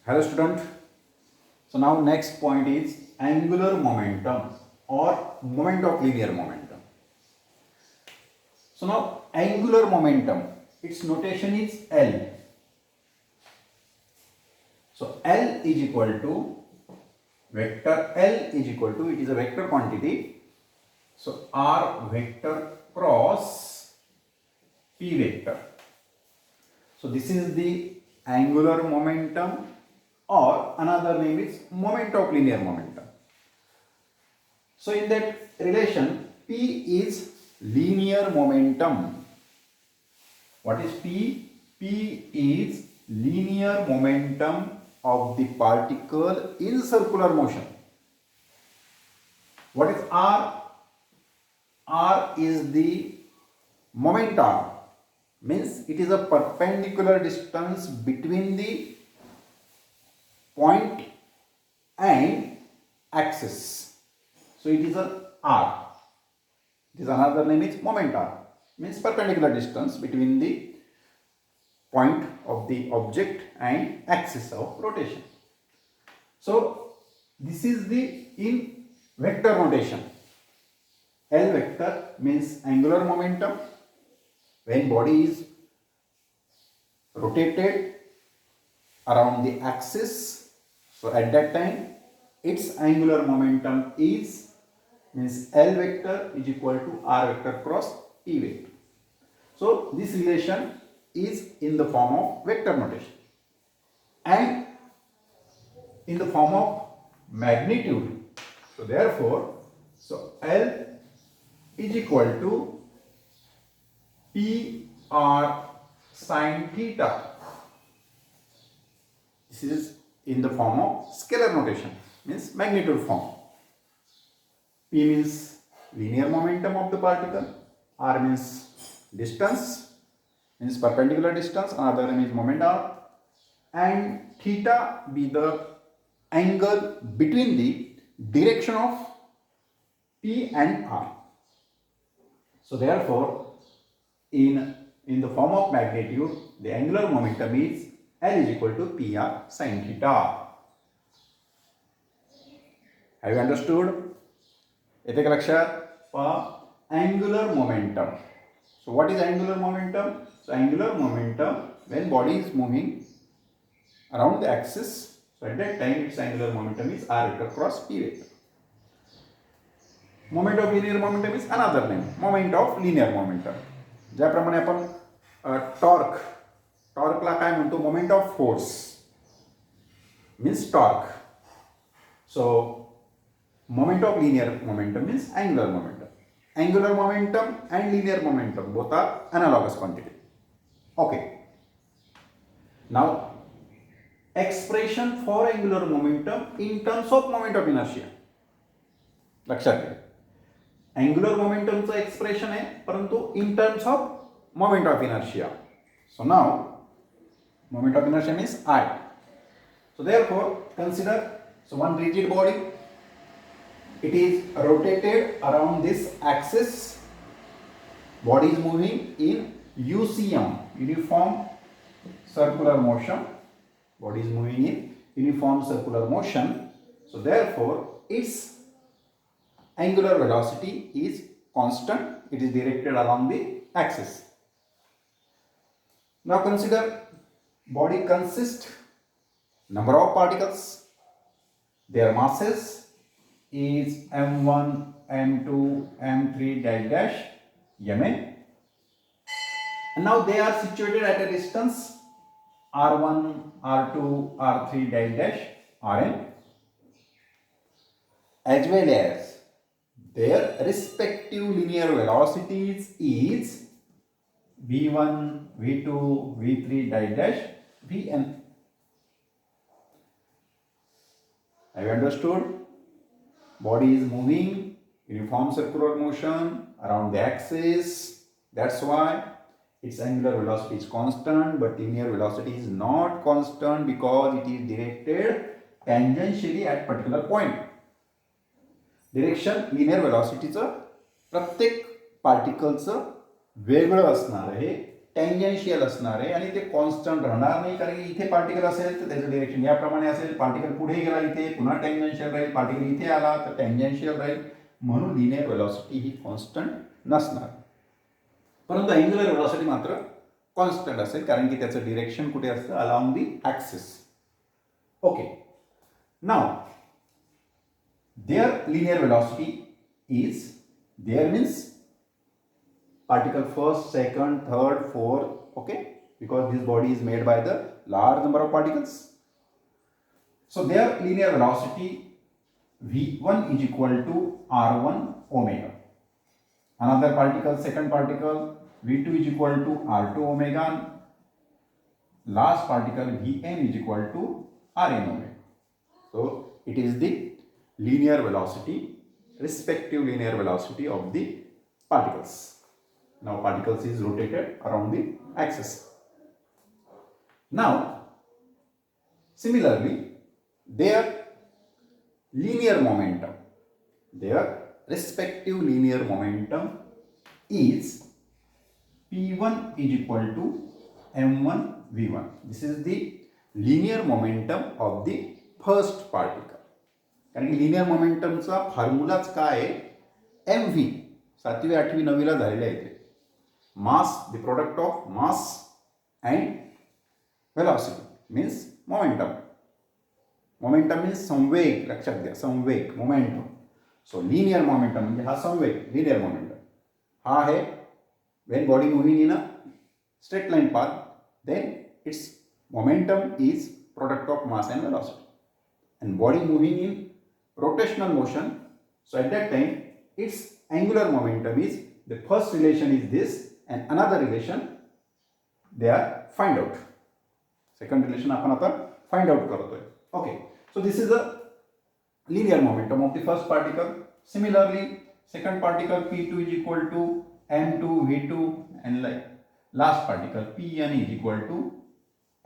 Hello student. So now next point is angular momentum or moment of linear momentum. So now angular momentum, its notation is L. So L is equal to vector L is equal to, it is a vector quantity. So R vector cross P vector. So this is the angular momentum, or another name is moment of linear momentum. So in that relation, P is linear momentum. What is P? P is linear momentum of the particle in circular motion. What is R? R is the momentum, means it is a perpendicular distance between the point and axis. So it is a R. It is another name is momentum, means perpendicular distance between the point of the object and axis of rotation. So this is the in vector notation. L vector means angular momentum when body is rotated around the axis. So at that time its angular momentum is means L vector is equal to R vector cross P vector. So this relation is in the form of vector notation and in the form of magnitude. So therefore, so L is equal to P R sine theta. This is in the form of scalar notation, means magnitude form. P means linear momentum of the particle, R means distance, means perpendicular distance, another name is moment R, and theta be the angle between the direction of P and R. So therefore, in the form of magnitude, the angular momentum is L is equal to PR sin theta. Have you understood? येते का लक्षात? Angular momentum. So what is angular momentum? So angular momentum when body is moving around the axis. So at that time its angular momentum is R vector cross P vector. Moment of linear momentum is another name, moment of linear momentum. ज्याप्रमाणे आपण टॉर्कला काय म्हणतो? Moment of force means torque. So moment of linear momentum means angular momentum. Angular momentum and linear momentum both are analogous quantity. Okay. Now expression for angular momentum in terms of moment of inertia. लक्षात घ्या. Angular momentum चं expression आहे, परंतु in terms of moment of inertia. So now moment of inertia means I. So therefore consider, so one rigid body, it is rotated around this axis. Body is moving in UCM, uniform circular motion. Body is moving in uniform circular motion. So therefore its angular velocity is constant. It is directed along the axis. Now consider body consists number of particles. Their masses is m1, m2, m3 dash dash mn. And now they are situated at a distance r1, r2, r3 dash dash rn, as well as their respective linear velocities is v1, v2, v3 dash dash vn. Have you understood? Body is moving uniform circular motion around the axis. That's why its angular velocity is constant, but linear velocity is not constant because it is directed tangentially at particular point. Direction linear वेलॉसिटीचं प्रत्येक पार्टिकलचं वेगळं असणार आहे tangential असणार आहे आणि ते कॉन्स्टंट राहणार नाही, कारण की इथे पार्टिकल असेल तर त्याचं डिरेक्शन याप्रमाणे असेल, पार्टिकल पुढे गेला इथे पुन्हा टँजेन्शियल राहील, पार्टिकल इथे आला तर टँजेन्शियल राहील, म्हणून लिनियर वेलॉसिटी ही कॉन्स्टंट नसणार. परंतु अँग्युलर वेलॉसिटी मात्र कॉन्स्टंट असेल, कारण की त्याचं डिरेक्शन कुठे असतं, along the axis. Okay, now their linear velocity is, there means particle first, second, third, fourth, okay, because this body is made by the large number of particles. So their linear velocity v1 is equal to r1 omega. Another particle, second particle, v2 is equal to r2 omega. Last particle vn is equal to rn omega. So it is the linear velocity, respective linear velocity of the particles. Now particles is rotated around the axis. Now similarly their linear momentum, their respective linear momentum is p1 is equal to m1 v1. This is the linear momentum of the first particle. कारण की linear मोमेंटमचा फॉर्म्युलाच काय आहे, M V. 7वी 8वी 9वीला झालेल्या आहे ते. Mass, the product of mass and velocity means momentum. Momentum means संवेग, लक्षात घ्या, संवेग, momentum. So linear momentum म्हणजे हा संवेग, linear momentum. हा आहे when body moving in a straight line path, then its momentum is product of mass and velocity. And body moving in rotational motion, so at that time its angular momentum is, the first relation is this, and another relation they are find out. Second relation आपण आता find out करतोय. Okay, so this is the linear momentum of the first particle. Similarly, second particle p2 is equal to m2 v2, and like last particle pn is equal to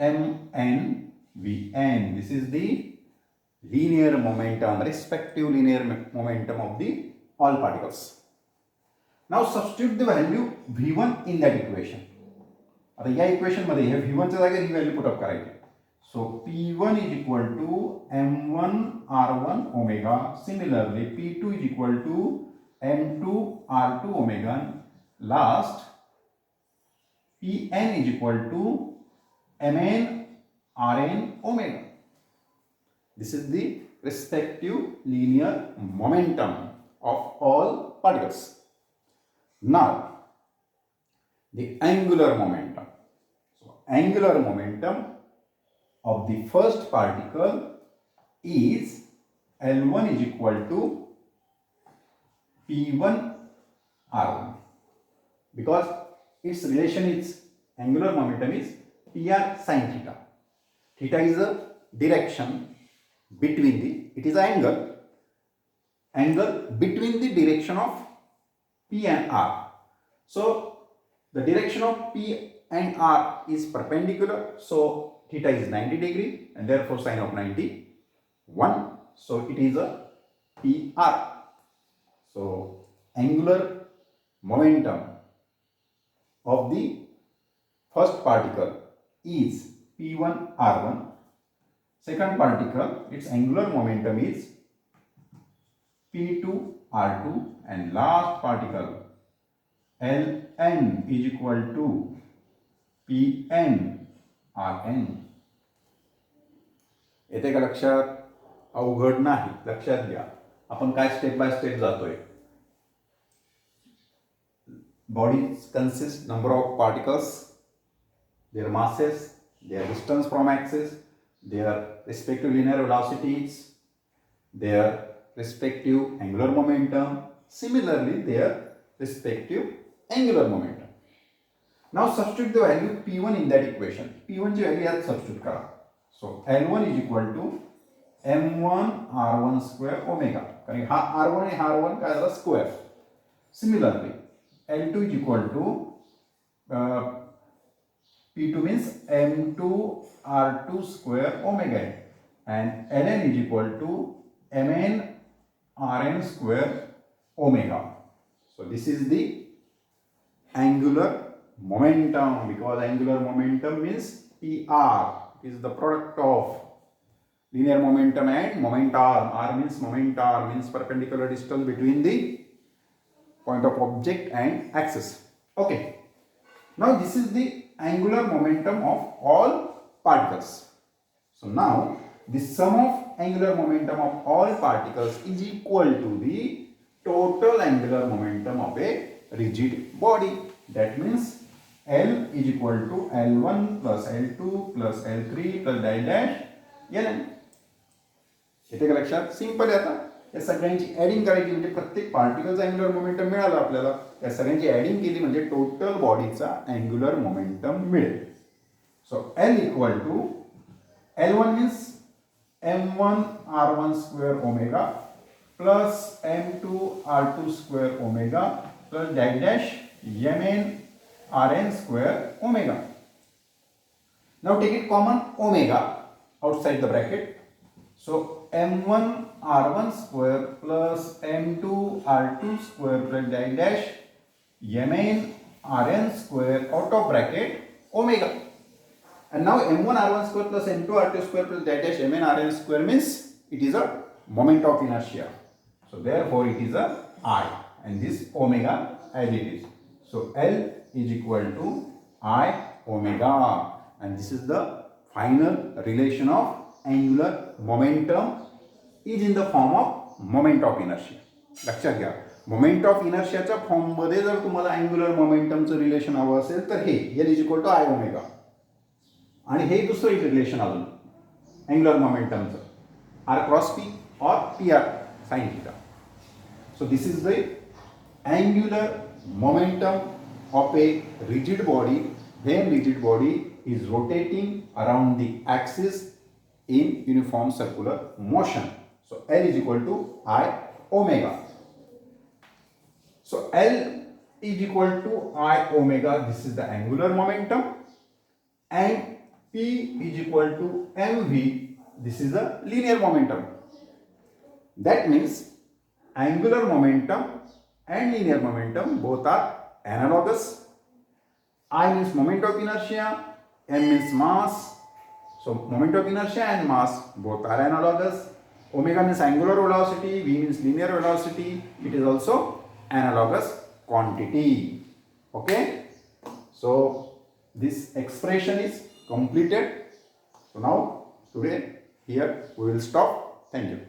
mn vn. This is the linear momentum, respective linear momentum of the all particles. Now substitute the value v1 in that equation. आता या equation मध्ये हे v1 च्या जागी ही value put up करायची. सो p1 is equal to m1 r1 omega. Similarly p2 is equal to m2 r2 omega. Last pn is equal to mn rn omega. This is the respective linear momentum of all particles. Now the angular momentum. So angular momentum of the first particle is L1 is equal to P1 R1, because its relation is, angular momentum is PR sin theta. Theta is a direction between the, it is an angle between the direction of P and R. So the direction of P and R is perpendicular, so theta is 90 degree and therefore sine of 90 1. So it is a PR. So angular momentum of the first particle is P1 R1. Second particle, its angular momentum is P2 R2, and last particle Ln is equal to Pn Rn. येते का लक्षात? अवघड नाही, लक्षात घ्या. आपण काय step by step जातोय. Bodies consist number of particles, their masses, their distance from axis, their respective linear velocities, their respective angular momentum, similarly their respective angular momentum. Now substitute the value P1 in that equation. P1 ची value यात substitute करा. So L1 is equal to M1 R1 square omega. कारण हा R1 आणि हा R1 काय झाला square. Similarly L2 is equal to P2 means M2 R2 square omega, and Ln is equal to Mn Rn square omega. So this is the angular momentum, because angular momentum means PR is the product of linear momentum and moment arm. R means moment arm, means perpendicular distance between the point of object and axis. Okay. Now this is the angular momentum of all particles. So now the sum of angular momentum of all particles is equal to the total angular momentum of a rigid body. That means L is equal to L1 plus L2 plus L3 plus del dash Ln. येते का लक्षात? Simple आहे. आता या सगळ्यांची adding करायची म्हणजे प्रत्येक पार्टिकलचा अँग्युलर मोमेंटम मिळाला आपल्याला. या सगळ्यांची ॲडिंग केली म्हणजे टोटल बॉडीचा अँग्युलर मोमेंटम मिळेल. So L equal to L1 means m1 r1 square omega plus m2 r2 square omega plus dash dash mn rn square omega. Now take it common omega outside the bracket. So m1 r1 square plus m2 r2 square plus dash dash mn rn square out of bracket omega. And now m1 r1 square plus m2 r2 square plus dash dash mn rn square means it is a moment of inertia. So therefore it is a I, and this omega as it is. So L is equal to I omega, and this is the final relation of angular momentum is in the form of moment of inertia. लक्षात घ्या, moment of इनर्शियाच्या form मध्ये जर तुम्हाला angular मोमेंटमचं relation हवं असेल तर हे L is equal to I omega, आणि हे दुसरं एक रिलेशन अजून अँग्युलर मोमेंटमचं R क्रॉस P और PR sin theta. So this is the angular momentum of a rigid body when rigid body is rotating around the axis in uniform circular motion. So L is equal to I omega. So L is equal to I omega. This is the angular momentum, and P is equal to mv. This is the linear momentum. That means angular momentum and linear momentum both are analogous. I means moment of inertia, m means mass. So moment of inertia and mass both are analogous. Omega means angular velocity, v means linear velocity. It is also analogous quantity. Okay. So this expression is completed. So now today here we will stop. Thank you.